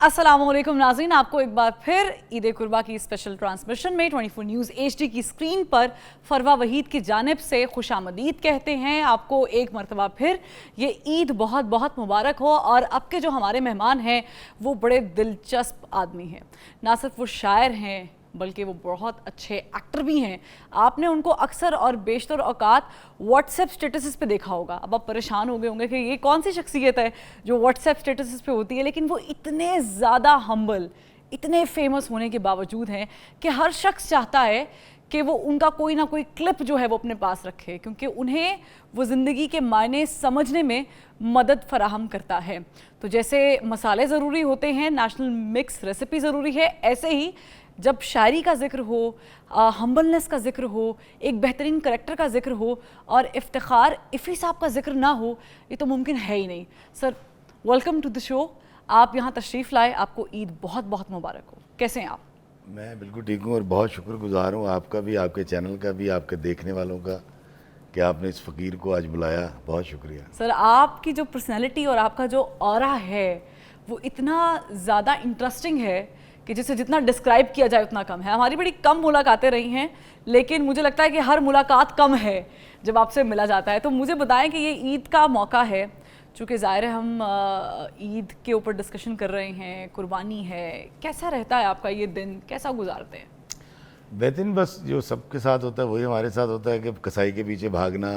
अस्सलामुअलैकुम नाज़रीन, आपको एक बार फिर ईद कुर्बा की स्पेशल ट्रांसमिशन में 24 न्यूज़ HD की स्क्रीन पर फरवा वहीद की जानिब से खुशामदीद कहते हैं। आपको एक मरतबा फिर ये ईद बहुत बहुत मुबारक हो। और अब के जो हमारे मेहमान हैं वो बड़े दिलचस्प आदमी हैं, ना सिर्फ वो शायर हैं बल्कि वो बहुत अच्छे एक्टर भी हैं। आपने उनको अक्सर और बेशतर औकात व्हाट्सएप स्टेटसेस पे देखा होगा। अब आप परेशान हो गए होंगे कि ये कौन सी शख्सियत है जो व्हाट्सएप स्टेटसेस पे होती है, लेकिन वो इतने ज़्यादा हम्बल, इतने फेमस होने के बावजूद हैं कि हर शख्स चाहता है कि वो उनका कोई ना कोई क्लिप जो है वो अपने पास रखे, क्योंकि उन्हें वो ज़िंदगी के मायने समझने में मदद फराहम करता है। तो जैसे मसाले ज़रूरी होते हैं, नेशनल मिक्स रेसिपी ज़रूरी है, ऐसे ही जब शायरी का जिक्र हो, हम्बलनेस का जिक्र हो, एक बेहतरीन करैक्टर का जिक्र हो और इफ्तिखार इफ़ी साहब का जिक्र ना हो, ये तो मुमकिन है ही नहीं। Sir, welcome to the show. आप यहाँ तशरीफ़ लाए, आपको ईद बहुत बहुत मुबारक हो। कैसे हैं आप? मैं बिल्कुल ठीक हूँ और बहुत शुक्रगुजार हूँ आपका भी, आपके चैनल का भी, आपके देखने वालों का, कि आपने इस फ़कीर को आज बुलाया। बहुत शुक्रिया सर। आपकी जो पर्सनैलिटी और आपका जो ऑरा है वो इतना ज़्यादा इंटरेस्टिंग है कि जिसे जितना डिस्क्राइब किया जाए उतना कम है। हमारी बड़ी कम मुलाकातें रही हैं, लेकिन मुझे लगता है कि हर मुलाकात कम है जब आपसे मिला जाता है। तो मुझे बताएं कि ये ईद का मौका है, चूँकि ज़ाहिर है हम ईद के ऊपर डिस्कशन कर रहे हैं, कुर्बानी है, कैसा रहता है आपका ये दिन, कैसा गुजारते हैं? बेहतरीन। बस जो सबके साथ होता है वही हमारे साथ होता है कि कसाई के पीछे भागना,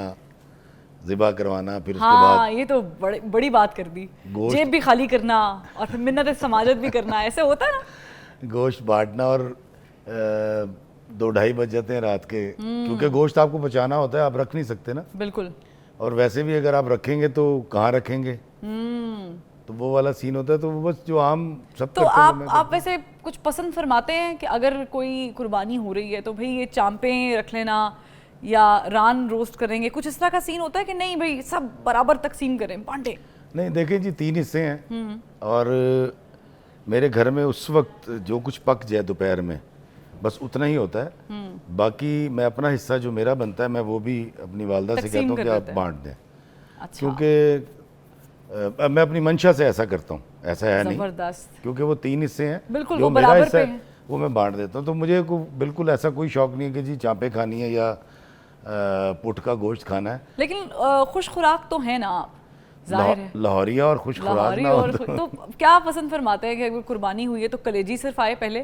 ज़िबा करवाना, फिर उसके बाद ये तो बड़ी बात कर दी, जेब भी खाली करना और फिर मिन्नत समाजत भी करना, ऐसे होता है ना। गोश्त बांटना और 2-2:30 बज जाते हैं रात के, क्योंकि गोश्त आपको बचाना होता है, आप रख नहीं सकते ना। बिल्कुल। और वैसे भी अगर आप रखेंगे तो कहाँ रखेंगे, तो वो वाला सीन होता है। तो वो बस जो आम सब तो करते हैं। आप वैसे कुछ पसंद फरमाते हैं कि अगर कोई कुर्बानी हो रही है तो भाई ये चांपें रख लेना या रान रोस्ट करेंगे, कुछ इस तरह का सीन होता है कि नहीं भाई सब बराबर तकसीम करें, बांटे? नहीं, देखें जी, 3 हिस्से हैं और मेरे घर में उस वक्त जो कुछ पक जाए दोपहर में बस उतना ही होता है। बाकी मैं अपना हिस्सा जो मेरा बनता है मैं वो भी अपनी वालदा से कहता हूँ कि आप बांट दें। अच्छा। क्योंकि मैं अपनी मंशा से ऐसा करता हूँ, ऐसा है नहीं, क्योंकि वो 3 हिस्से हैं। बिल्कुल, जो वो मेरा बराबर हिस्सा पे है वो मैं बांट देता हूँ। तो मुझे बिल्कुल ऐसा कोई शौक नहीं है कि जी चांपे खानी है या पुट का गोश्त खाना है। लेकिन खुश खुराक तो है ना आप, जाहिर है। लाहौरिया और खुश खुराक ना हो तो क्या पसंद फरमाते हैं कि अगर कुर्बानी हुई है तो कलेजी सिर्फ आए पहले,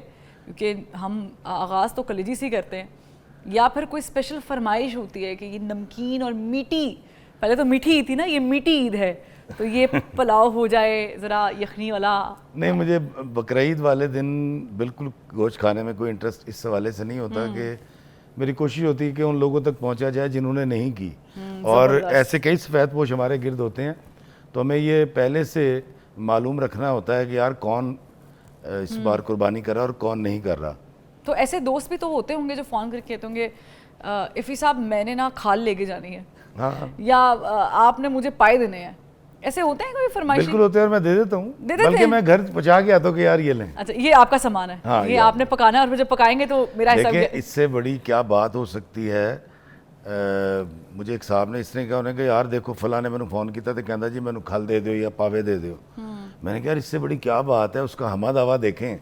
क्योंकि हम आगाज़ तो कलेजी से ही करते हैं, या फिर कोई स्पेशल फरमाइश होती है कि ये नमकीन और मीठी, पहले तो मीठी ईद थी ना, ये मीठी ईद है तो ये पुलाव हो जाए ज़रा यखनी वाला? नहीं, मुझे बकरीद वाले दिन बिल्कुल गोश्त खाने में कोई इंटरेस्ट इस हवाले से नहीं होता कि मेरी कोशिश होती है कि उन लोगों तक पहुंचा जाए जिन्होंने नहीं की। और ऐसे कई सफ़ेद पोश हमारे गिर्द होते हैं, तो हमें ये पहले से मालूम रखना होता है कि यार कौन इस बार कुर्बानी कर रहा है और कौन नहीं कर रहा। तो ऐसे दोस्त भी तो होते होंगे जो फ़ोन करके कहते होंगे इफ़ी साहब मैंने ना खाल लेके जानी है, हाँ, या आपने मुझे पाए देने हैं, ऐसे होते हैं कोई फरमाइश? बिल्कुल होते हैं और मैं दे देता हूँ, बल्कि मैं घर पहुँचा के आता हूँ कि यार ये लें। अच्छा, ये आपका सामान है। हाँ, ये आपने पकाना है और फिर जब पकाएंगे तो मेरा हिसाब। इससे बड़ी क्या बात हो सकती है। मुझे एक साहब ने इसने कहा, उन्होंने कहा यार देखो फला ने मैंने फ़ोन किया तो कहता जी मैंने खल दे दो या पावे दे दो। मैंने कहा यार इससे बड़ी क्या बात है, उसका हमा दावा देखें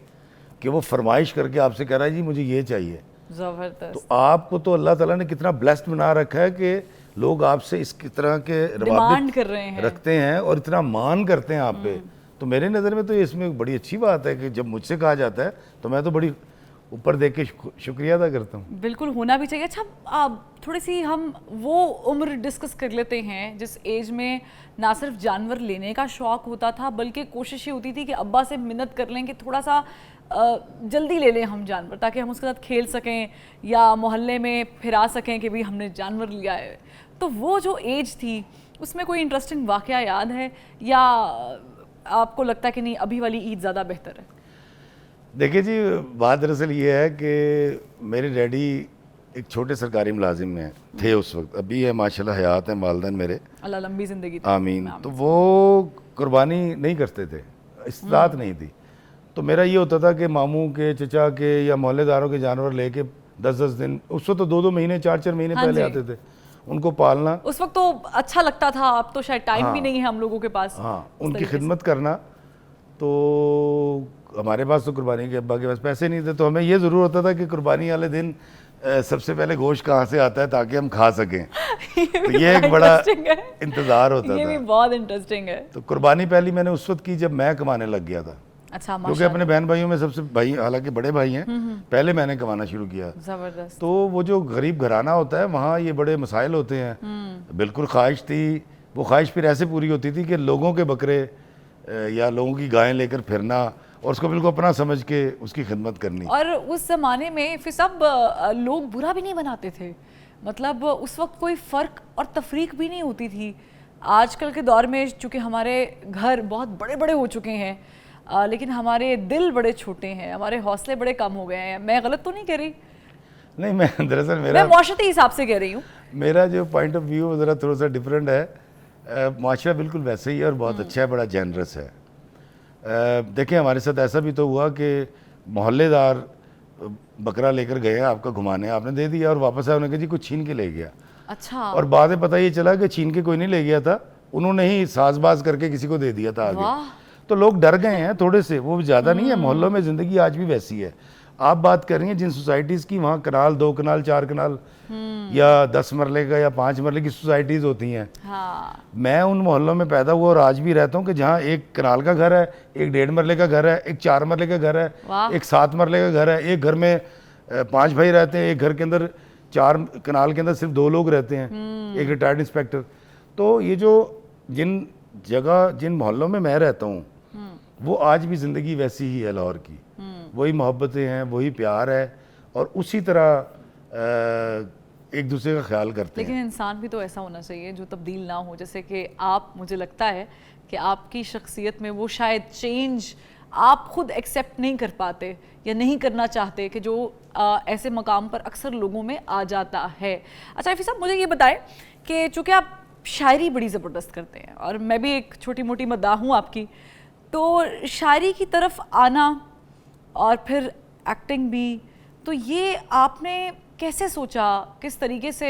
कि वो फरमाइश करके आपसे कह रहा है जी मुझे ये चाहिए। ज़बरदस्त। तो आपको तो अल्लाह ताला ने कितना ब्लेस्ड बना रखा है कि लोग आपसे इस तरह के डिमांड कर रहे हैं, रखते हैं और इतना मान करते हैं आप पे। तो मेरे नज़र में तो इसमें बड़ी अच्छी बात है कि जब मुझसे कहा जाता है तो मैं तो बड़ी ऊपर देख के शुक्रिया अदा करता हूँ। बिल्कुल होना भी चाहिए। अच्छा, थोड़ी सी हम वो उम्र डिस्कस कर लेते हैं जिस एज में ना सिर्फ जानवर लेने का शौक़ होता था बल्कि कोशिश ये होती थी कि अब्बा से मिन्नत कर लें कि थोड़ा सा जल्दी ले लें हम जानवर, ताकि हम उसके साथ खेल सकें या मोहल्ले में फिरा सकें कि भाई हमने जानवर लिया है। तो वो जो एज थी उसमें कोई इंटरेस्टिंग वाक़या याद है, या आपको लगता है कि नहीं अभी वाली ईद ज़्यादा बेहतर है? देखिए जी, बात दरअसल ये है कि मेरे डैडी एक छोटे सरकारी मुलाजिम में थे उस वक्त, अभी है माशाल्लाह, हयात हैं वालिदैन मेरे, अल्लाह लंबी ज़िंदगी आमीन। तो वो कुर्बानी नहीं करते थे, इस्तात नहीं थी। तो मेरा ये होता था कि मामू के, चचा के या मोहल्लेदारों के जानवर लेके 10-10 दिन, उस वक्त तो 2-2 महीने 4-4 महीने पहले आते थे, उनको पालना। उस वक्त तो अच्छा लगता था, अब तो शायद टाइम भी नहीं है हम लोगों के पास। हाँ, उनकी खिदमत करना तो हमारे पास तो कुर्बानी के अब्बा के पास पैसे नहीं थे, तो हमें ये ज़रूर होता था कि कुर्बानी वाले दिन सबसे पहले गोश्त कहाँ से आता है ताकि हम खा सकें। तो ये एक बड़ा इंतज़ार होता ये था। भी बहुत इंटरेस्टिंग है। तो कुर्बानी पहली मैंने उस वक्त की जब मैं कमाने लग गया था, अच्छा, क्योंकि अपने बहन भाइयों में सबसे भाई, हालांकि बड़े भाई हैं, पहले मैंने कमाना शुरू किया। जबरदस्त। तो वो जो गरीब घराना होता है वहाँ ये बड़े मसाइल होते हैं। बिल्कुल ख्वाहिश थी, वो ख्वाहिश फिर ऐसे पूरी होती थी कि लोगों के बकरे या लोगों की गायें लेकर फिरना और उसको बिल्कुल अपना समझ के उसकी खिदमत करनी। और उस ज़माने में फिर सब लोग बुरा भी नहीं बनाते थे, मतलब उस वक्त कोई फ़र्क और तफरीक भी नहीं होती थी। आजकल के दौर में चूँकि हमारे घर बहुत बड़े बड़े हो चुके हैं, लेकिन हमारे दिल बड़े छोटे हैं, हमारे हौसले बड़े कम हो गए हैं। मैं गलत तो नहीं कह रही? नहीं, मैं दरअसल मैं माशरती हिसाब से कह रही हूँ। मेरा जो पॉइंट ऑफ व्यू ज़रा थोड़ा सा डिफरेंट है। माशरा बिल्कुल वैसे ही है और बहुत अच्छा है, बड़ा जेनरस है। देखिए हमारे साथ ऐसा भी तो हुआ कि मोहल्लेदार बकरा लेकर गए आपका घुमाने, आपने दे दिया और वापस आया, उन्होंने कहा जी कुछ छीन के ले गया। अच्छा। और बाद में पता ये चला कि छीन के कोई नहीं ले गया था, उन्होंने ही साजबाज करके किसी को दे दिया था आगे। तो लोग डर गए हैं थोड़े से, वो ज़्यादा नहीं है। मोहल्लों में ज़िंदगी आज भी वैसी है। आप बात कर रही हैं जिन सोसाइटीज़ की, वहाँ कनाल 2 कनाल 4 कनाल या 10 मरले का या 5 मरले की सोसाइटीज़ होती हैं। हाँ। मैं उन मोहल्लों में पैदा हुआ और आज भी रहता हूँ कि जहाँ 1 कनाल का घर है, 1 1.5 मरले का घर है, 1 4 मरले का घर है, 1 7 मरले का घर है, एक घर में 5 भाई रहते हैं, एक घर के अंदर 4 कनाल के अंदर सिर्फ 2 लोग रहते हैं, एक रिटायर्ड इंस्पेक्टर। तो ये जो जिन मोहल्लों में मैं रहता हूँ वो आज भी ज़िंदगी वैसी ही है लाहौर की। वही मोहब्बतें हैं, वही प्यार है और उसी तरह एक दूसरे का ख्याल करते हैं। लेकिन इंसान भी तो ऐसा होना चाहिए जो तब्दील ना हो। जैसे कि आप, मुझे लगता है कि आपकी शख्सियत में वो शायद चेंज आप खुद एक्सेप्ट नहीं कर पाते या नहीं करना चाहते कि जो ऐसे मकाम पर अक्सर लोगों में आ जाता है। अच्छा इफ़ी साहब, मुझे ये बताएं कि चूँकि आप शायरी बड़ी ज़बरदस्त करते हैं और मैं भी एक छोटी मोटी मद्दाह हूँ आपकी, तो शायरी की तरफ आना और फिर एक्टिंग भी, तो ये आपने कैसे सोचा, किस तरीके से,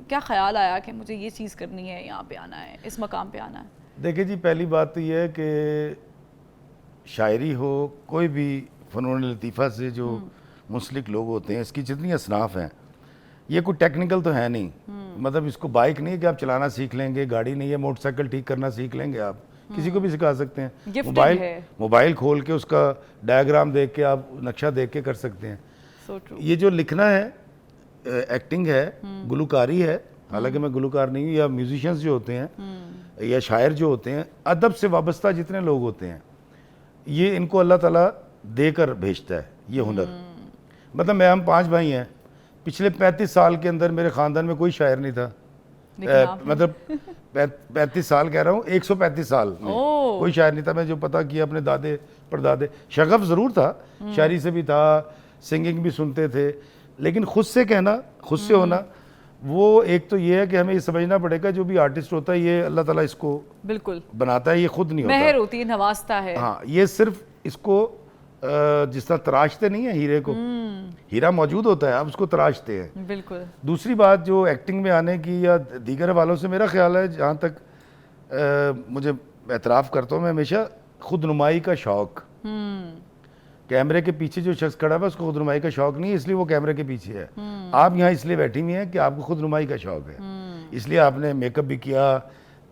क्या ख्याल आया कि मुझे ये चीज़ करनी है, यहाँ पे आना है, इस मकाम पे आना है? देखिए जी, पहली बात तो ये है कि शायरी हो, कोई भी फ़नून लतीफ़ा से जो मुंसलिक लोग होते हैं, इसकी जितनी असनाफ़ हैं, ये कोई टेक्निकल तो है नहीं। मतलब इसको बाइक नहीं है कि आप चलाना सीख लेंगे, गाड़ी नहीं है मोटरसाइकिल ठीक करना सीख लेंगे, आप किसी को भी सिखा सकते हैं। मोबाइल खोल के उसका डायग्राम देख के, आप नक्शा देख के कर सकते हैं। ये जो लिखना है, एक्टिंग है, गुलकारी है, हालांकि मैं गुलकार नहीं हूँ, या म्यूजिशियंस जो होते हैं या शायर जो होते हैं, अदब से वाबस्ता जितने लोग होते हैं, ये इनको अल्लाह ताला देकर भेजता है ये हुनर। मतलब हम 5 भाई हैं, पिछले 35 साल के अंदर मेरे ख़ानदान में कोई शायर नहीं था। मतलब 35 साल कह रहा हूँ, 135 साल में कोई शायर नहीं था। मैं जो पता किया अपने दादे परदादे, शगफ ज़रूर था, शायरी से भी था, सिंगिंग भी सुनते थे, लेकिन खुद से कहना, खुद से होना, वो एक तो ये है कि हमें ये समझना पड़ेगा जो भी आर्टिस्ट होता है ये अल्लाह ताला इसको बिल्कुल बनाता है, ये खुद नहीं होता, मेहर होती है, नवाजता है। हाँ, ये सिर्फ इसको जिस तरह तराशते नहीं है हीरे को, हीरा मौजूद होता है, आप उसको तराशते हैं। बिल्कुल। दूसरी बात जो एक्टिंग में आने की या दीगर वालों से मेरा ख्याल है, जहाँ तक मुझे एतराफ़ करता हूँ मैं, हमेशा खुद नुमाई का शौक़, कैमरे के पीछे जो शख्स खड़ा है उसको खुद नुमाई का शौक़ नहीं है, इसलिए वो कैमरे के पीछे है। आप यहाँ इसलिए बैठी हुई हैं कि आपको खुद नुमाई का शौक़ है, इसलिए आपने मेकअप भी किया,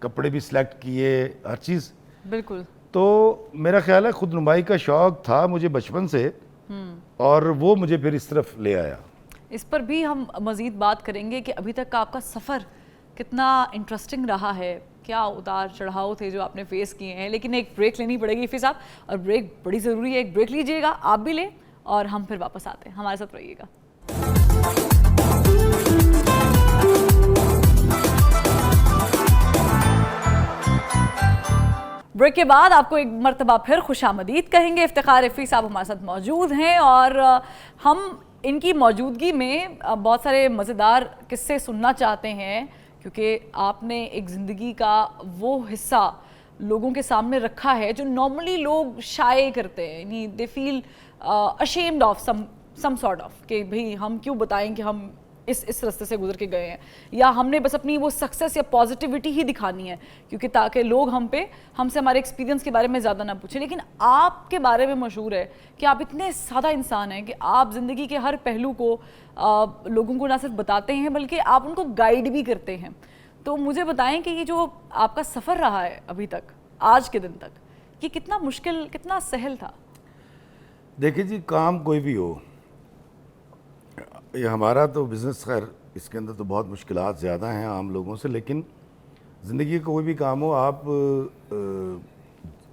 कपड़े भी सिलेक्ट किए, हर चीज़। बिल्कुल। तो मेरा ख्याल है खुद नुमाई का शौक़ था मुझे बचपन से, और वो मुझे फिर इस तरफ ले आया। इस पर भी हम मज़ीद बात करेंगे कि अभी तक का आपका सफ़र कितना इंटरेस्टिंग रहा है, क्या उतार चढ़ाव थे जो आपने फेस किए हैं। लेकिन एक ब्रेक लेनी पड़ेगी इफ़ी साहब, और ब्रेक बड़ी ज़रूरी है। एक ब्रेक लीजिएगा, आप भी लें, और हम फिर वापस आते हैं। हमारे साथ रहिएगा। ब्रेक के बाद आपको एक मर्तबा फिर खुशामदीद कहेंगे। इफ्तिखार इफ़ी साहब हमारे साथ मौजूद हैं और हम इनकी मौजूदगी में बहुत सारे मज़ेदार किस्से सुनना चाहते हैं, क्योंकि आपने एक ज़िंदगी का वो हिस्सा लोगों के सामने रखा है जो नॉर्मली लोग शाये करते हैं, यानी they feel ashamed of some sort of, कि भाई हम क्यों बताएं कि हम इस रास्ते से गुजर के गए हैं, या हमने बस अपनी वो सक्सेस या पॉजिटिविटी ही दिखानी है क्योंकि ताकि लोग हमसे हमारे एक्सपीरियंस के बारे में ज़्यादा ना पूछें। लेकिन आपके बारे में मशहूर है कि आप इतने सादा इंसान हैं कि आप ज़िंदगी के हर पहलू को लोगों को ना सिर्फ बताते हैं बल्कि आप उनको गाइड भी करते हैं। तो मुझे बताएं कि ये जो आपका सफ़र रहा है अभी तक, आज के दिन तक, ये कितना मुश्किल, कितना सहल था? देखिए जी, काम कोई भी हो, ये हमारा तो बिज़नेस, खैर इसके अंदर तो बहुत मुश्किलात ज़्यादा हैं आम लोगों से, लेकिन ज़िंदगी का कोई भी काम हो, आप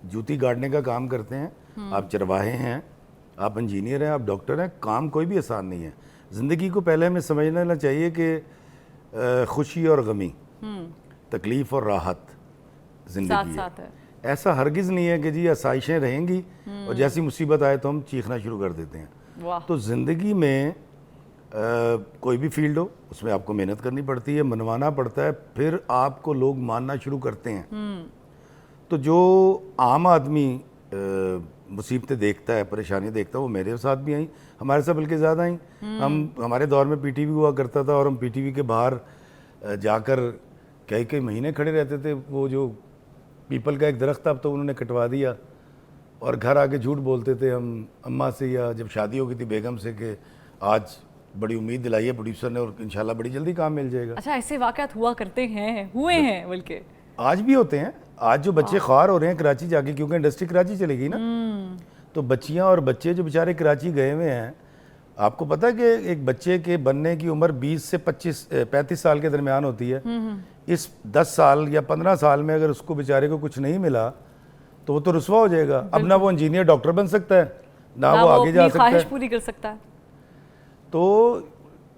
जूती गाड़ने का काम करते हैं, आप चरवाहे हैं, आप इंजीनियर हैं, आप डॉक्टर हैं, काम कोई भी आसान नहीं है। ज़िंदगी को पहले हमें समझ लेना चाहिए कि खुशी और गमी, तकलीफ़ और राहत ज़िंदगी साथ है। ऐसा हरगिज़ नहीं है कि जी आसाइशें रहेंगी और जैसी मुसीबत आए तो हम चीखना शुरू कर देते हैं। तो ज़िंदगी में कोई भी फील्ड हो, उसमें आपको मेहनत करनी पड़ती है, मनवाना पड़ता है, फिर आपको लोग मानना शुरू करते हैं। तो जो आम आदमी मुसीबतें देखता है, परेशानी देखता है, वो मेरे साथ भी आई, हमारे साथ बल्कि ज़्यादा आई। हमारे दौर में पीटीवी हुआ करता था और हम पीटीवी के बाहर जाकर कई कई महीने खड़े रहते थे। वो जो पीपल का एक दरख्त था, अब तो उन्होंने कटवा दिया, और घर आके झूठ बोलते थे हम अम्मा से, या जब शादी हो गई थी बेगम से, कि आज बड़ी उम्मीद दिलाई है प्रोड्यूसर ने और इंशाल्लाह बड़ी जल्दी काम मिल जाएगा। अच्छा, ऐसे वाक़यात हुआ करते हैं, हुए हैं, बल्कि आज भी होते हैं। आज जो बच्चे ख्वार हो रहे हैं कराची जाके, क्योंकि इंडस्ट्री कराची चली गई ना, तो बच्चियां और बच्चे जो बेचारे कराची गए हुए हैं, आपको पता है कि एक बच्चे के बनने की उम्र 20 से 35 साल के दरमियान होती है। इस 10 साल या 15 साल में अगर उसको बेचारे को कुछ नहीं मिला तो वो तो रुसवा हो जाएगा। अब ना वो इंजीनियर डॉक्टर बन सकता है, ना वो आगे जा सकता है, पूरी कर सकता है। तो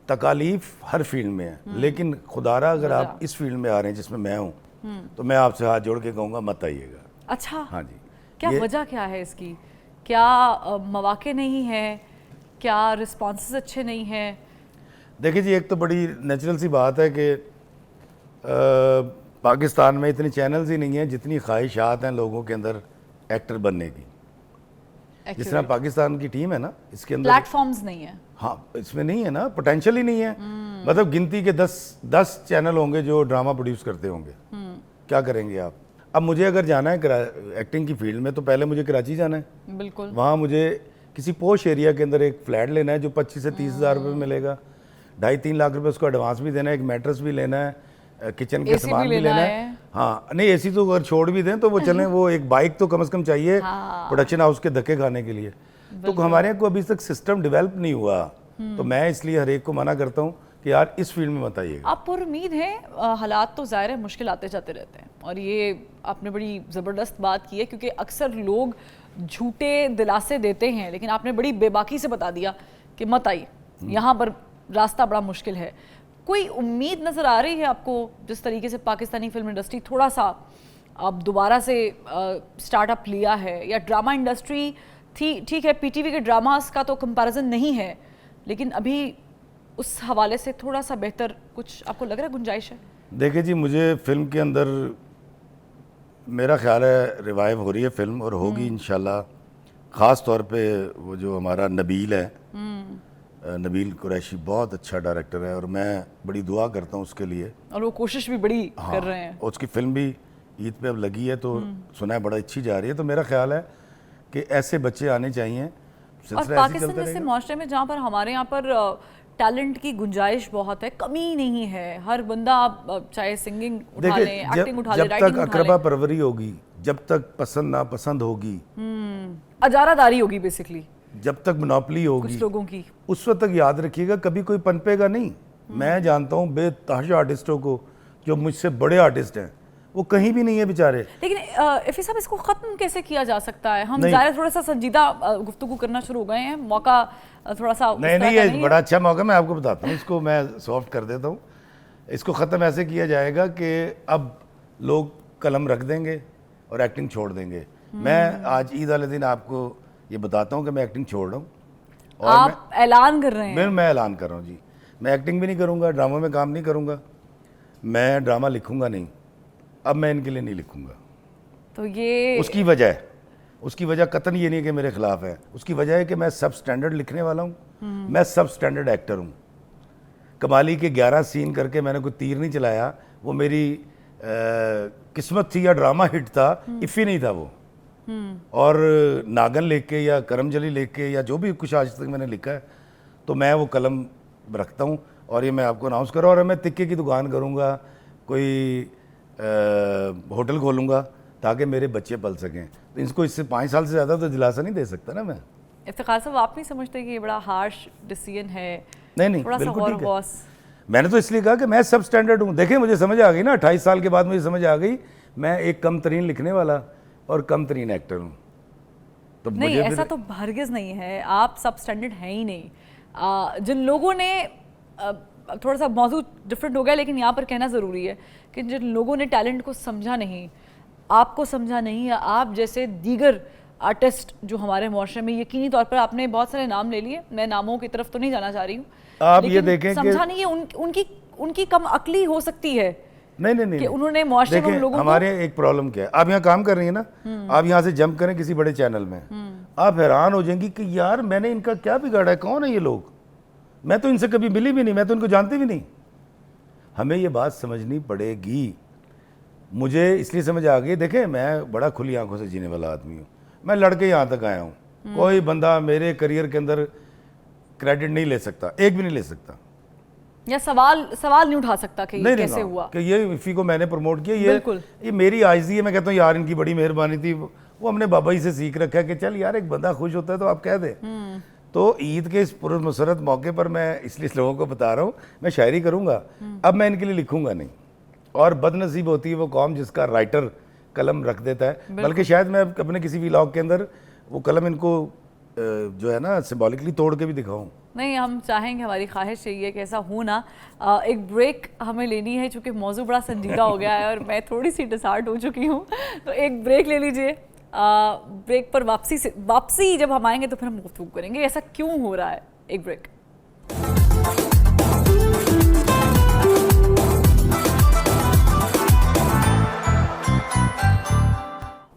तकालीफ हर फील्ड में है। लेकिन खुदारा अगर आप इस फील्ड में आ रहे हैं जिसमें मैं हूँ, तो मैं आपसे हाथ जोड़ के कहूँगा मत आइएगा। अच्छा, हाँ जी। क्या वजह क्या है इसकी? क्या मौके नहीं है? क्या रिस्पॉन्सेस अच्छे नहीं हैं? देखिए जी, एक तो बड़ी नेचुरल सी बात है कि पाकिस्तान में इतने चैनल्स ही नहीं हैं जितनी ख्वाहिशात हैं लोगों के अंदर एक्टर बनने की। जिस तरह पाकिस्तान की टीम है ना, इसके अंदर प्लेटफॉर्म्स नहीं है। हाँ, इसमें नहीं है ना, पोटेंशियल ही नहीं है। मतलब गिनती के 10 चैनल होंगे जो ड्रामा प्रोड्यूस करते होंगे। क्या करेंगे आप? अब मुझे अगर जाना है एक्टिंग की फील्ड में, तो पहले मुझे कराची जाना है। बिल्कुल। वहाँ मुझे किसी पोश एरिया के अंदर एक फ्लैट लेना है जो 25 से 30 हज़ार रुपये में मिलेगा। 2.5-3 लाख रुपए उसको एडवांस भी देना है, एक मैट्रेस भी लेना है, किचन के सामान भी लेना है। हाँ, नहीं एसी तो अगर छोड़ भी दें तो वो चलें, वो एक बाइक तो कम से कम चाहिए प्रोडक्शन हाउस के धक्के खाने के लिए। तो हमारे यहाँ को अभी तक सिस्टम डेवलप नहीं हुआ, तो मैं इसलिए हर एक को मना करता हूँ कि यार इस फील्ड में मत आइएगा। आप पर उम्मीद है, हालात तो ज़ाहिर है मुश्किल आते जाते रहते हैं, और ये आपने बड़ी ज़बरदस्त बात की है क्योंकि अक्सर लोग झूठे दिलासे देते हैं, लेकिन आपने बड़ी बेबाकी से बता दिया कि मत आइए, यहाँ पर रास्ता बड़ा मुश्किल है। कोई उम्मीद नज़र आ रही है आपको, जिस तरीके से पाकिस्तानी फिल्म इंडस्ट्री थोड़ा सा अब दोबारा से स्टार्टअप लिया है, या ड्रामा इंडस्ट्री थी, ठीक है पीटीवी के ड्रामास का तो कंपैरिजन नहीं है, लेकिन अभी उस हवाले से थोड़ा सा बेहतर कुछ आपको लग रहा है गुंजाइश है? देखिए जी, मुझे फिल्म के अंदर मेरा ख्याल है रिवाइव हो रही है फिल्म, और होगी इंशाल्लाह। ख़ास तौर पे वो जो हमारा नबील है, नबील कुरैशी बहुत अच्छा डायरेक्टर है, और मैं बड़ी दुआ करता हूँ उसके लिए, और वो कोशिश भी बड़ी कर रहे हैं। उसकी फिल्म भी ईद पे अब लगी है, तो सुना है बड़ा अच्छी जा रही है। तो मेरा ख्याल है कि ऐसे बच्चे आने चाहिए। और पाकिस्तान जैसे माशरे में जहाँ पर हमारे यहाँ पर टैलेंट की गुंजाइश बहुत है, कमी नहीं है, हर बंदा चाहे सिंगिंग उठा ले, एक्टिंग उठा ले, राइटिंग उठा ले। जब तक अकरबा परवरी होगी, जब तक पसंद नापसंद होगी, अजारादारी होगी बेसिकली, जब तक मोनोपोली होगी कुछ लोगों की, उस वक्त तक याद रखिएगा कभी कोई पनपेगा नहीं। मैं जानता हूँ बेतहाशा आर्टिस्टों को जो मुझसे बड़े आर्टिस्ट हैं, वो कहीं भी नहीं है बेचारे। लेकिन इफ़ी साहब, इसको ख़त्म कैसे किया जा सकता है? हम ज़ाहिर थोड़ा सा संजीदा गुफ्तगू करना शुरू हो गए हैं, मौका थोड़ा सा नहीं, ये बड़ा अच्छा मौका, मैं आपको बताता हूँ, इसको मैं सॉफ्ट कर देता हूँ। इसको ख़त्म ऐसे किया जाएगा कि अब लोग कलम रख देंगे और एक्टिंग छोड़ देंगे। मैं आज ईद वाले दिन आपको ये बताता हूँ कि मैं एक्टिंग छोड़ रहा हूँ, और आप ऐलान कर रहे हैं? मैं ऐलान कर रहा हूँ जी, मैं एक्टिंग भी नहीं करूँगा, ड्रामा में काम नहीं करूँगा, मैं ड्रामा लिखूँगा नहीं, अब मैं इनके लिए नहीं लिखूँगा। तो ये उसकी वजह कतन ये नहीं कि मेरे खिलाफ है, उसकी वजह है कि मैं सब स्टैंडर्ड लिखने वाला हूँ, मैं सब स्टैंडर्ड एक्टर हूँ। कमाली के 11 सीन करके मैंने कोई तीर नहीं चलाया, वो मेरी किस्मत थी या ड्रामा हिट था, इफ़ी नहीं था वो। और नागन लेके या करमजली लेके या जो भी कुछ आज तक मैंने लिखा है, तो मैं वो कलम रखता हूँ और ये मैं आपको अनाउंस कर रहा हूँ। और मैं तिक्के की दुकान करूँगा, कोई होटल खोलूँगा ताकि मेरे बच्चे पल सकें। तो इसको इससे 5 साल से ज़्यादा तो दिलासा नहीं दे सकता ना मैं। इफ्तिखार साहब, आप नहीं समझते कि ये बड़ा हार्श डिसीजन है? नहीं, थोड़ा सा बिल्कुल और ठीक है। बॉस। मैंने तो इसलिए कहा कि मैं सब स्टैंडर्ड हूँ। देखिए मुझे समझ आ गई ना, 28 साल के बाद मुझे समझ आ गई मैं एक कम तरीन लिखने वाला और कम तरीन एक्टर हूँ। तो नहीं, मुझे ऐसा तो हरगिज़ नहीं है, आप सब स्टैंडर्ड हैं ही नहीं। जिन लोगों ने थोड़ा सा मौजूद डिफरेंट हो गया, लेकिन यहाँ पर कहना ज़रूरी है कि जिन लोगों ने टैलेंट को समझा नहीं, आपको समझा नहीं, या आप जैसे दीगर आर्टिस्ट जो हमारे मुआशरे में, यकीनी तौर पर आपने बहुत सारे नाम ले लिए, मैं नामों की तरफ तो नहीं जाना चाह रही हूँ, आप ये देखें समझा नहीं है, उनकी कम अक्ली हो सकती है। नहीं कि उन्होंने मुआशरे में उन लोगों को, हमारे एक प्रॉब्लम क्या है, आप यहाँ काम कर रही हैं ना, आप यहाँ से जंप करें किसी बड़े चैनल में, आप हैरान हो जाएंगी कि यार मैंने इनका क्या बिगाड़ा है, कौन है ये लोग, मैं तो इनसे कभी मिली भी नहीं, मैं तो इनको जानती भी नहीं। हमें ये बात समझनी पड़ेगी। मुझे इसलिए समझ आ गई, देखें मैं बड़ा खुली आंखों से जीने वाला आदमी हूँ, मैं लड़के यहाँ तक आया हूँ, कोई बंदा मेरे करियर के अंदर क्रेडिट नहीं ले सकता, एक भी नहीं ले सकता, या सवाल नहीं उठा सकता कि ये कैसे हुआ, कि ये इफ़ी को मैंने प्रमोट किया, बिल्कुल। ये मेरी आजिज़ी है। मैं कहता हूँ यार इनकी बड़ी मेहरबानी थी, वो हमने बाबा जी से सीख रखा है कि चल यार एक बंदा खुश होता है तो आप कह दे। तो ईद के इस पुरमसरत मौके पर मैं इसलिए लोगों को बता रहा हूँ, मैं शायरी करूँगा, अब मैं इनके लिए लिखूँगा नहीं। और बदनसीब होती है वो कौम जिसका राइटर कलम रख देता है, बल्कि शायद मैं अपने किसी व्लॉग के अंदर वो कलम इनको जो है ना सिंबॉलिकली तोड़ के भी दिखाऊँ। नहीं, हम चाहेंगे, हमारी ख्वाहिश यही है कि ऐसा हो ना। एक ब्रेक हमें लेनी है चूँकि मौजू बड़ा संजीदा हो गया है और मैं थोड़ी सी डिसहार्ट हो चुकी हूँ, तो एक ब्रेक ले लीजिए। ब्रेक पर वापसी जब हम आएंगे तो फिर हम गुफ्तगू करेंगे ऐसा क्यों हो रहा है। एक ब्रेक।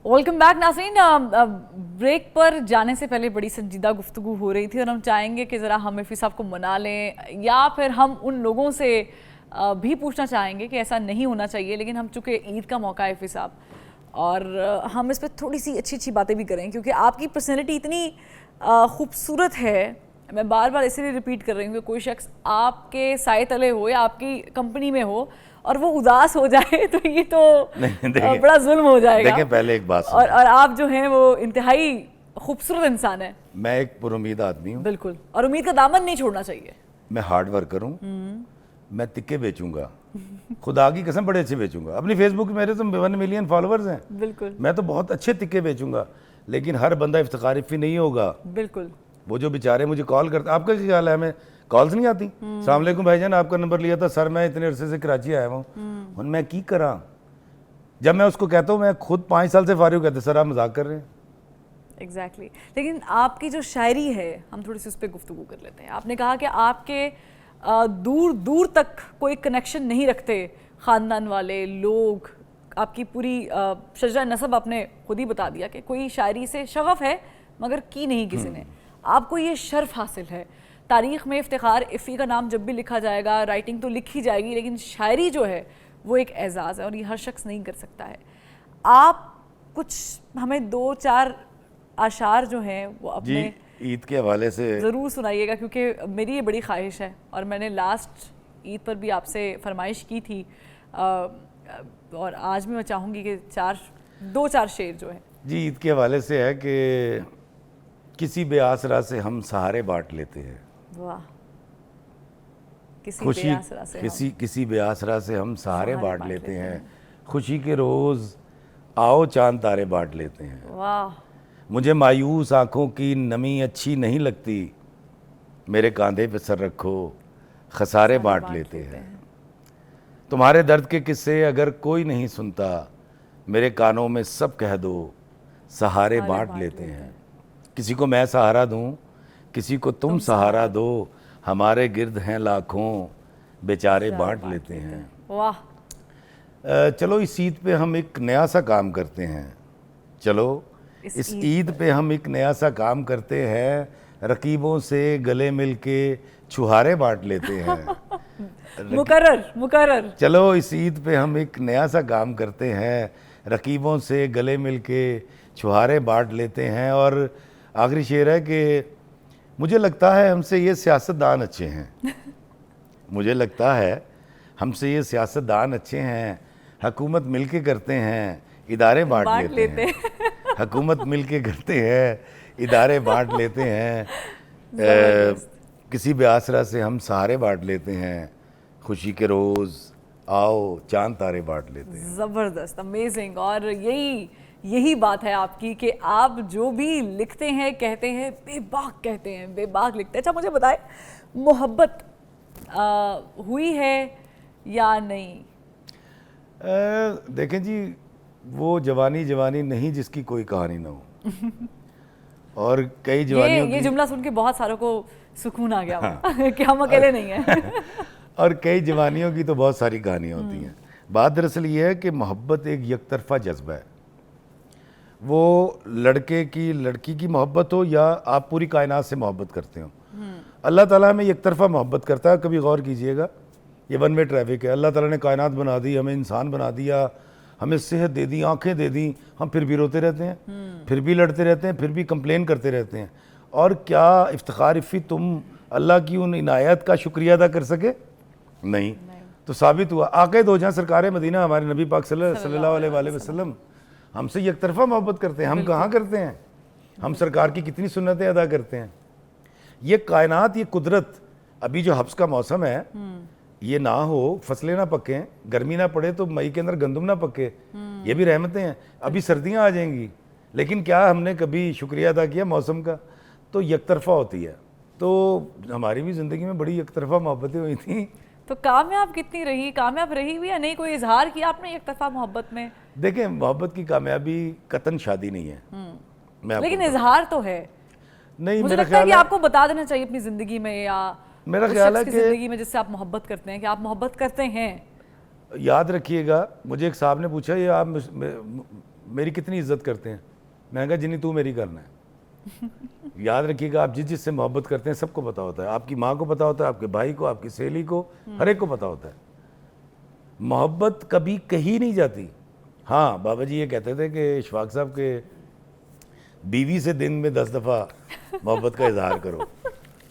वेलकम बैक नाज़रीन। ब्रेक पर जाने से पहले बड़ी संजीदा गुफ्तगू हो रही थी और हम चाहेंगे कि ज़रा हम इफ़ी साहब को मना लें, या फिर हम उन लोगों से भी पूछना चाहेंगे कि ऐसा नहीं होना चाहिए, लेकिन हम चूँकि ईद का मौका है इफ़ी साहब, और हम इस पर थोड़ी सी अच्छी बातें भी करें, क्योंकि आपकी पर्सनैलिटी इतनी खूबसूरत है। मैं बार बार इसलिए रिपीट कर रही हूँ कि कोई शख्स आपके साए तले हो या आपकी कंपनी में हो और वो उदास हो जाए तो ये तो बड़ा जुल्म हो जाएगा। देखिए पहले एक बात और आप जो हैं वो इंतहाई खूबसूरत इंसान है। मैं एक पुरुमीद आदमी हूँ, बिल्कुल, और उम्मीद का दामन नहीं छोड़ना चाहिए। मैं हार्ड वर्कर हूँ, मैं तिक्के बेचूंगा, खुदा की कसम बड़े अच्छे बेचूंगा। अपनी फेसबुक मेरे तो 1 मिलियन फॉलोअर्स हैं, बिल्कुल, मैं तो बहुत अच्छे तिक्के बेचूंगा, लेकिन हर बंदा इफ्तिखार इफ़ी नहीं होगा। बिल्कुल, वो जो बेचारे मुझे कॉल करते, आपका क्या ख्याल है, हमें कॉल्स नहीं आती, अस्सलाम वालेकुम भाईजान आपका नंबर लिया था सर, मैं इतने अरसे से कराची आया हूँ, मैं की करा। जब मैं उसको कहता हूँ मैं खुद 5 साल से फारिग, कहते सर आप मजाक कर रहे हैं। एग्जैक्टली लेकिन आपकी जो शायरी है हम थोड़ी सी उस पर गुफ्तगू कर लेते हैं। आपने कहा कि आपके दूर दूर तक कोई कनेक्शन नहीं रखते ख़ानदान वाले लोग, आपकी पूरी शजरा नसब आपने खुद ही बता दिया कि कोई शायरी से शगफ़ है मगर की नहीं किसी ने। आपको ये शर्फ हासिल है, तारीख़ में इफ्तिखार इफ़ी का नाम जब भी लिखा जाएगा, राइटिंग तो लिखी जाएगी, लेकिन शायरी जो है वो एक एजाज़ है और ये हर शख्स नहीं कर सकता है। आप कुछ हमें 2-4 आशार जो हैं वो अपने ईद के हवाले से ज़रूर सुनाइएगा, क्योंकि मेरी ये बड़ी ख्वाहिश है और मैंने लास्ट ईद पर भी आपसे फरमाइश की थी और आज भी मैं चाहूँगी कि 2-4 शेर जो है जी ईद के हवाले से है कि किसी बेआसरा से हम सहारे बांट लेते हैं। वाह, किसी बेआसरा से हम सहारे बांट लेते हैं, खुशी के रोज़ आओ चांद तारे बांट लेते हैं। वाह, मुझे मायूस आँखों की नमी अच्छी नहीं लगती, मेरे कांधे पे सर रखो खसारे बांट लेते हैं। तुम्हारे दर्द के किस्से अगर कोई नहीं सुनता, मेरे कानों में सब कह दो सहारे बांट लेते हैं। किसी को मैं सहारा दूं, किसी को तुम सहारा दो, हमारे गिर्द हैं लाखों बेचारे बांट लेते हैं। वाह, चलो इस ईद पे हम एक नया सा काम करते हैं, चलो इस ईद पे हम एक नया सा काम करते हैं, रकीबों से गले मिल के छुहारे बांट लेते हैं। मुकर्रर। चलो इस ईद पे हम एक नया सा काम करते हैं, रकीबों से गले मिल के छुहारे बांट लेते हैं। और आखिरी शेर है कि मुझे लगता है हमसे ये सियासतदान अच्छे हैं मुझे लगता है हमसे ये सियासतदान अच्छे हैं, हुकूमत मिल के करते हैं, इदारे बांट लेते हैं हुकूमत मिल के करते हैं, इदारे बांट लेते हैं। किसी भी आसरा से हम सहारे बांट लेते हैं, खुशी के रोज़ आओ चांद तारे बांट लेते हैं। ज़बरदस्त, अमेजिंग। और यही बात है आपकी कि आप जो भी लिखते हैं कहते हैं बेबाक कहते हैं, बेबाक लिखते हैं। अच्छा मुझे बताएं, मोहब्बत हुई है या नहीं? देखें जी, वो जवानी जवानी नहीं जिसकी कोई कहानी ना हो और कई जवानियों ये जुमला सुन के बहुत सारों को सुकून आ गया हाँ। कि हम अकेले नहीं हैं और कई जवानियों की तो बहुत सारी कहानियाँ होती हैं। बात दरअसल ये है कि मोहब्बत एक यकतरफा जज्बा है। वो लड़के की लड़की की मोहब्बत हो या आप पूरी कायनात से मोहब्बत करते हो, अल्लाह ताला हमें यकतरफा मोहब्बत करता है। कभी गौर कीजिएगा, ये वन वे ट्रैफिक है। अल्लाह ताला ने कायनात बना दी, हमें इंसान बना दिया, हमें सेहत दे दी, आंखें दे दी, हम फिर भी रोते रहते हैं, फिर भी लड़ते रहते हैं, फिर भी कंप्लेन करते रहते हैं। और क्या इफ्तिखार इफ़ी तुम अल्लाह की उन इनायत का शुक्रिया अदा कर सके? नहीं। तो साबित हुआ आके दो जहाँ सरकार मदीना हमारे नबी पाक सल्लल्लाहु अलैहि वसल्लम हमसे एक तरफा मोहब्बत करते हैं। हम कहाँ करते हैं? हम सरकार की कितनी सुन्नतें अदा करते हैं। ये कायनात, ये कुदरत, अभी जो हब्स का मौसम है, ये ना हो, फसलें ना पकें, गर्मी ना पड़े तो मई के अंदर गंदम ना पके, ये भी रहमतें हैं। अभी सर्दियाँ आ जाएंगी, लेकिन क्या हमने कभी शुक्रिया अदा किया मौसम का? तो एक तरफा होती है। तो हमारी भी ज़िंदगी में बड़ी एक तरफा मोहब्बतें हुई थी। तो कामयाब कितनी रही? कामयाब रही भी या नहीं? कोई इजहार किया आपने एक तरफा मोहब्बत में? देखें, मोहब्बत की कामयाबी कतन शादी नहीं है, लेकिन इजहार तो है। नहीं, मुझे लगता है कि आपको बता देना चाहिए अपनी जिंदगी में या मेरा ख्याल है कि जिंदगी में जिससे आप मोहब्बत करते हैं कि आप मोहब्बत करते हैं। याद रखिएगा, मुझे एक साहब ने पूछा ये आप मेरी कितनी इज्जत करते हैं? मैंने कहा जितनी तू मेरी करना है। याद रखिएगा, आप जिससे मोहब्बत करते हैं सबको पता होता है। आपकी माँ को पता होता है, आपके भाई को, आपकी सहेली को, हर एक को पता होता है। मोहब्बत कभी कही नहीं जाती। हाँ, बाबा जी ये कहते थे कि इशफाक साहब के बीवी से दिन में 10 दफ़ा मोहब्बत का इजहार करो।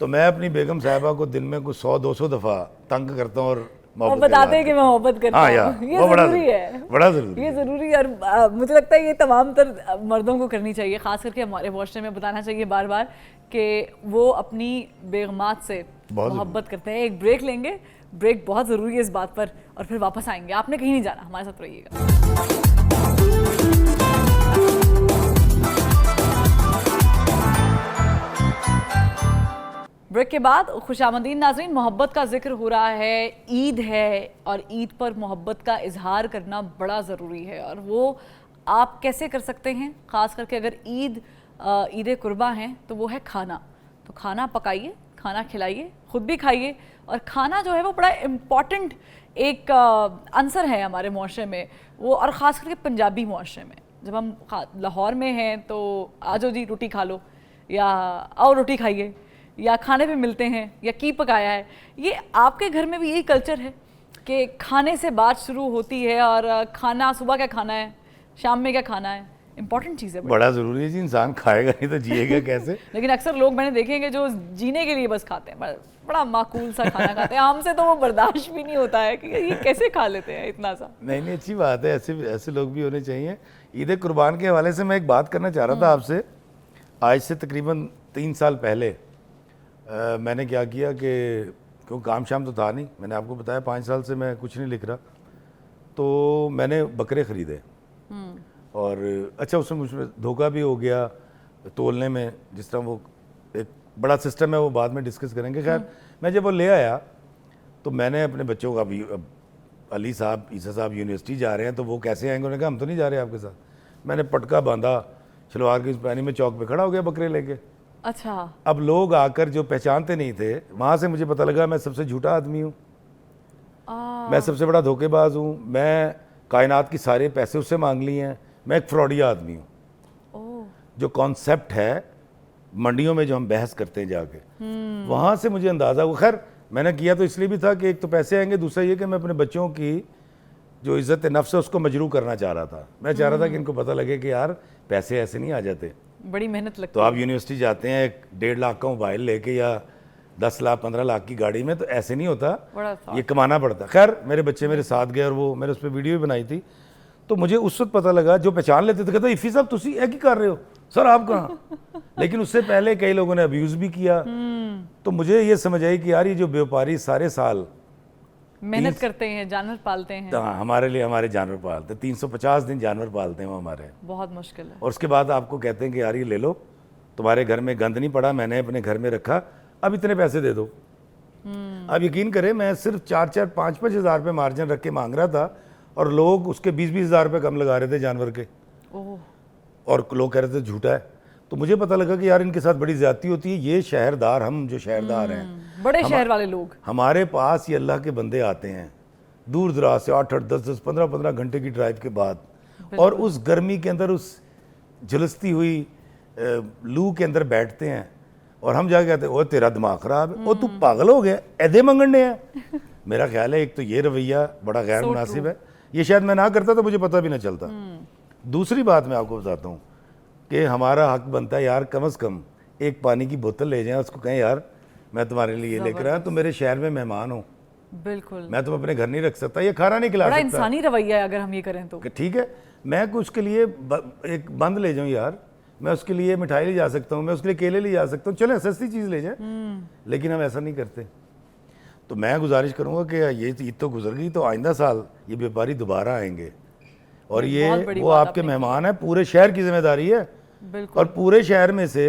तो मैं अपनी बेगम साहिबा को दिन में कुछ 100-200 दफ़ा तंग करता हूँ और बताते हैं कि मैं मोहब्बत करता हूँ। ये जरूरी है, बड़ा जरूरी, ये जरूरी है। और मुझे लगता है ये तमाम तर मर्दों को करनी चाहिए, खास करके हमारे मुआशरे में बताना चाहिए बार बार कि वो अपनी बेगमात से मोहब्बत करते हैं। एक ब्रेक लेंगे, ब्रेक बहुत ज़रूरी है इस बात पर, और फिर वापस आएंगे। आपने कहीं नहीं जाना, हमारे साथ रहिएगा। ब्रेक के बाद खुशामदीन नाज़रीन, मोहब्बत का जिक्र हो रहा है, ईद है और ईद पर मोहब्बत का इजहार करना बड़ा ज़रूरी है। और वो आप कैसे कर सकते हैं? ख़ास करके अगर ईद कुर्बा हैं तो वो है खाना। तो खाना पकाइए, खाना खिलाइए, ख़ुद भी खाइए। और खाना जो है वो बड़ा इम्पॉर्टेंट एक आंसर है हमारे मुआशरे में वो, और ख़ास करके पंजाबी मुआशरे में। जब हम लाहौर में हैं तो आ जाओ जी रोटी खा लो, या आओ रोटी खाइए, या खाने पे मिलते हैं, या की पकाया है। ये आपके घर में भी यही कल्चर है कि खाने से बात शुरू होती है? और खाना, सुबह क्या खाना है, शाम में क्या खाना है, इंपॉर्टेंट चीज़ है, बड़ा ज़रूरी है जी। इंसान खाएगा नहीं तो जिएगा कैसे? लेकिन अक्सर लोग मैंने देखे हैं कि जो जीने के लिए बस खाते हैं, बड़ा माकूल सा खाना खाते हैं। हमसे तो वो बर्दाश्त भी नहीं होता है कि ये कैसे खा लेते हैं इतना सा। नहीं, अच्छी बात है, ऐसे लोग भी होने चाहिए। ईद कुर्बान के हवाले से मैं एक बात करना चाह रहा था आपसे। आज से तकरीबन 3 साल पहले मैंने क्या किया कि क्योंकि काम शाम तो था नहीं, मैंने आपको बताया 5 साल से मैं कुछ नहीं लिख रहा, तो मैंने बकरे ख़रीदे। और अच्छा, उसमें मुझमें धोखा भी हो गया तोलने में, जिस तरह वो एक बड़ा सिस्टम है, वो बाद में डिस्कस करेंगे। खैर, मैं जब वो ले आया तो मैंने अपने बच्चों का भी, अली साहब, ईसा साहब यूनिवर्सिटी जा रहे हैं तो वो कैसे आएंगे? उन्होंने कहा हम तो नहीं जा रहे आपके साथ। मैंने पटका बांधा, शलवार की पानी में चौक पे खड़ा हो गया बकरे लेके। अच्छा। अब लोग आकर जो पहचानते नहीं थे, वहाँ से मुझे पता लगा मैं सबसे झूठा आदमी हूँ, मैं सबसे बड़ा धोखेबाज हूँ, मैं कायनात की सारे पैसे उससे मांग लिए हैं, मैं एक फ्रॉडिया आदमी हूँ। जो कॉन्सेप्ट है मंडियों में जो हम बहस करते हैं जाके, वहाँ से मुझे अंदाज़ा हुआ। खैर, मैंने किया तो इसलिए भी था कि एक तो पैसे आएंगे, दूसरा ये कि मैं अपने बच्चों की जो इज़्ज़त नफ्स है उसको मजरू करना चाह रहा था। मैं चाह रहा था कि इनको पता लगे कि यार पैसे ऐसे नहीं आ जाते। बड़ी मेहनत लगती तो आप यूनिवर्सिटी जाते हैं एक 1.5 लाख का मोबाइल लेके या 10 लाख 15 लाख की गाड़ी में, तो ऐसे नहीं होता, बड़ा ये कमाना पड़ता। खैर मेरे बच्चे मेरे साथ गए और वो मैंने उस पर वीडियो भी बनाई थी, तो मुझे उस वक्त पता लगा, जो पहचान लेते थे कहते इफ़ी साहब तुसी ये की कर रहे हो सर, आप कहाँ। लेकिन उससे पहले कई लोगों ने अब्यूज़ भी किया। तो मुझे ये समझ आई कि यार ये जो व्यापारी सारे साल मेहनत करते हैं, जानवर पालते हैं, हमारे लिए हमारे जानवर पालते हैं, 350 दिन जानवर पालते हैं वो हमारे, बहुत मुश्किल है। और उसके बाद आपको कहते हैं कि यार ये ले लो, तुम्हारे घर में गंद नहीं पड़ा, मैंने अपने घर में रखा, अब इतने पैसे दे दो। आप यकीन करें मैं सिर्फ 4-4, 5-5 हज़ार रुपये मार्जिन रख के मांग रहा था, और लोग उसके 20-20 हज़ार रुपये कम लगा रहे थे जानवर के, और लोग कह रहे थे झूठा है। तो मुझे पता लगा कि यार इनके साथ बड़ी ज़्यादती होती है। ये शहरदार, हम जो शहरदार हैं, बड़े शहर वाले लोग, हमारे पास ये अल्लाह के बंदे आते हैं दूर दराज से, 8-8, 10-10, 15-15 घंटे की ड्राइव के बाद, और उस गर्मी के अंदर, उस झुलसती हुई लू के अंदर बैठते हैं, और हम जाके कहते हैं ओ तेरा दिमाग ख़राब है, ओ तू पागल हो गया, ऐदे मंगने हैं। मेरा ख्याल है एक तो ये रवैया बड़ा गैर मुनासिब है, ये शायद मैं ना करता तो मुझे पता भी ना चलता। दूसरी बात मैं आपको बताता हूँ कि हमारा हक बनता है यार, कम से कम एक पानी की बोतल ले जाएं, उसको कहें यार मैं तुम्हारे लिए लेकर आया, तुम मेरे शहर में मेहमान हो, बिल्कुल, मैं तुम अपने घर नहीं रख सकता, ये खाना नहीं खिला बड़ा सकता। इंसानी रवैया है अगर हम ये करें तो। ठीक है, मैं कुछ के लिए एक बंद ले जाऊं यार, मैं उसके लिए मिठाई ले जा सकता हूँ, मैं उसके लिए केले ले जा सकता हूँ, चले सस्ती चीज़ ले जाए, लेकिन हम ऐसा नहीं करते। तो मैं गुजारिश करूँगा कि ये ईद तो गुजर गई, तो आइंदा साल ये व्यापारी दोबारा आएंगे, और ये वो आपके मेहमान है, पूरे शहर की जिम्मेदारी है। और पूरे शहर में से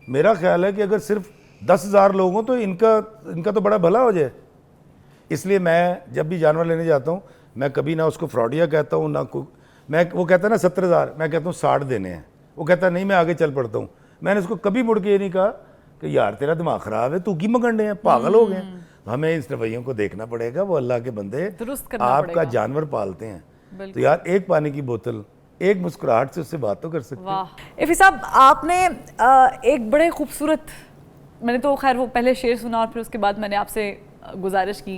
मेरा ख्याल है कि अगर सिर्फ 10,000 लोग हों तो इनका तो बड़ा भला हो जाए। इसलिए मैं जब भी जानवर लेने जाता हूँ, मैं कभी ना उसको फ्रॉडिया कहता हूँ, ना मैं, वो कहता है ना 70,000, मैं कहता हूँ 60 देने हैं, वो कहता है नहीं मैं आगे चल पड़ता हूँ। मैंने उसको कभी मुड़ के ये नहीं कहा कि यार तेरा दिमाग ख़राब है, तू की मंगंडे हैं, पागल हो गए। हमें इस रवैयों को देखना पड़ेगा, वो अल्लाह के बंदे आपका जानवर पालते हैं, तो यार एक पानी की बोतल, एक मुस्कुराहट से उससे बात तो कर सकते हैं। वाह इफ़ी साहब, आपने एक बड़े खूबसूरत, मैंने तो खैर वो पहले शेर सुना और फिर उसके बाद मैंने आपसे गुजारिश की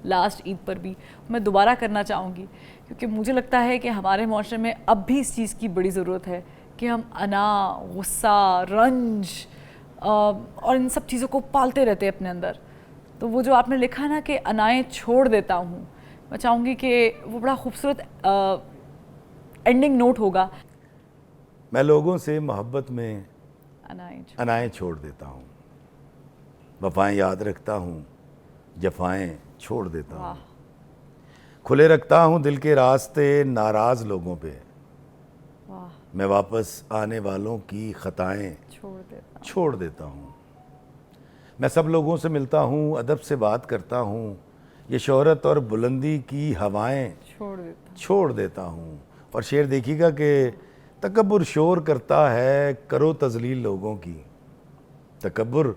लास्ट ईद पर भी, मैं दोबारा करना चाहूँगी, क्योंकि मुझे लगता है कि हमारे माशरे में अब भी इस चीज़ की बड़ी ज़रूरत है कि हम अना, गुस्सा, रंज और इन सब चीज़ों को पालते रहते हैं अपने अंदर। तो वो जो आपने लिखा ना कि अनाएँ छोड़ देता हूँ, मैं चाहूँगी कि वो बड़ा खूबसूरत एंडिंग नोट होगा। मैं लोगों से मोहब्बत में अनाएँ छोड़ देता हूँ, वफ़ाएँ याद रखता हूँ, जफ़ाएँ छोड़ देता हूँ, खुले रखता हूँ दिल के रास्ते नाराज़ लोगों पे, मैं वापस आने वालों की ख़ताएँ छोड़ देता हूँ। मैं सब लोगों से मिलता हूँ, अदब से बात करता हूँ, ये शोहरत और बुलंदी की हवाएं छोड़ देता हूँ। और शेर देखिएगा कि तकब्बुर शोर करता है, करो तजलील लोगों की, तकब्बुर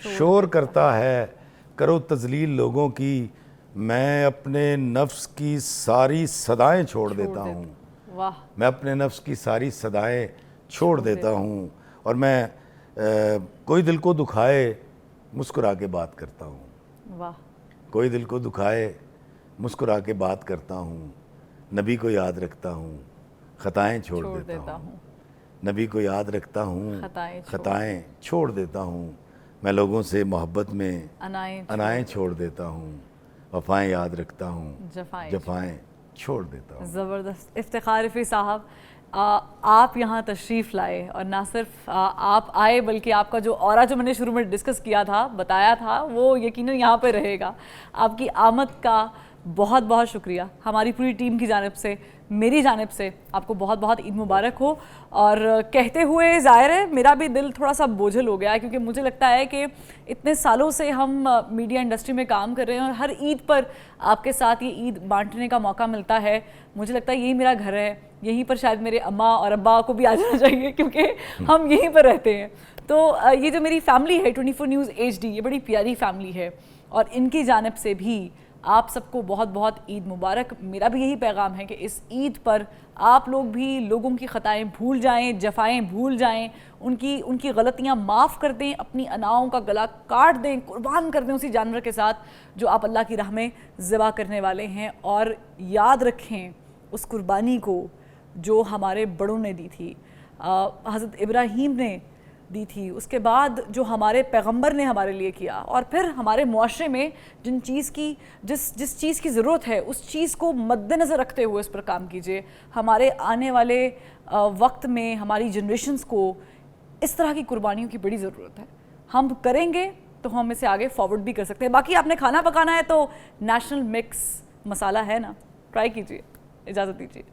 शोर करता है, करो तजलील लोगों की, मैं अपने नफ्स की सारी सदाएं छोड़ देता हूँ। मैं अपने नफ्स की सारी सदाएं छोड़ देता हूँ, और मैं कोई दिल को दुखाए मुस्कुरा के बात करता हूँ, कोई दिल को दुखाए मुस्कुरा के बात करता हूँ, नबी को याद रखता हूँ, खताएं छोड़ देता हूँ, नबी को याद रखता हूँ, खताएं छोड़ देता हूँ, मैं लोगों से मोहब्बत में अनाएँ छोड़ देता हूँ, वफ़ाएं याद रखता हूँ, जफ़ाएं छोड़ देता हूँ। ज़बरदस्त इफ्तिखार इफ़ी साहब, आप यहाँ तशरीफ़ लाए, और ना सिर्फ आप आए बल्कि आपका जो ऑरा जो मैंने शुरू में डिस्कस किया था, बताया था, वो यकीनन यहाँ पे रहेगा। आपकी आमद का बहुत बहुत शुक्रिया हमारी पूरी टीम की जानिब से, मेरी जानिब से आपको बहुत बहुत ईद मुबारक हो। और कहते हुए ज़ाहिर है मेरा भी दिल थोड़ा सा बोझल हो गया है, क्योंकि मुझे लगता है कि इतने सालों से हम मीडिया इंडस्ट्री में काम कर रहे हैं और हर ईद पर आपके साथ ये ईद बांटने का मौका मिलता है। मुझे लगता है यही मेरा घर है, यहीं पर शायद मेरे अम्मा और अब्बा को भी आ जाना चाहिए, क्योंकि हम यहीं पर रहते हैं। तो ये जो मेरी फैमिली है 24 न्यूज़ HD, ये बड़ी प्यारी फैमिली है, और इनकी जानिब से भी आप सबको बहुत बहुत ईद मुबारक। मेरा भी यही पैगाम है कि इस ईद पर आप लोग भी लोगों की ख़ताएँ भूल जाएं, जफ़ाएँ भूल जाएं, उनकी गलतियां माफ़ कर दें, अपनी अनाओं का गला काट दें, कुर्बान कर दें उसी जानवर के साथ जो आप अल्लाह की राह में ज़िबा करने वाले हैं। और याद रखें उस कुर्बानी को जो हमारे बड़ों ने दी थी, हज़रत इब्राहीम ने दी थी, उसके बाद जो हमारे पैगंबर ने हमारे लिए किया, और फिर हमारे मुआशरे में जिस चीज़ की ज़रूरत है उस चीज़ को मद्देनज़र रखते हुए इस पर काम कीजिए। हमारे आने वाले वक्त में हमारी जनरेशन्स को इस तरह की कुर्बानियों की बड़ी ज़रूरत है। हम करेंगे तो हम इसे आगे फॉरवर्ड भी कर सकते हैं। बाकी आपने खाना पकाना है तो नेशनल मिक्स मसाला है ना, ट्राई कीजिए। इजाज़त दीजिए।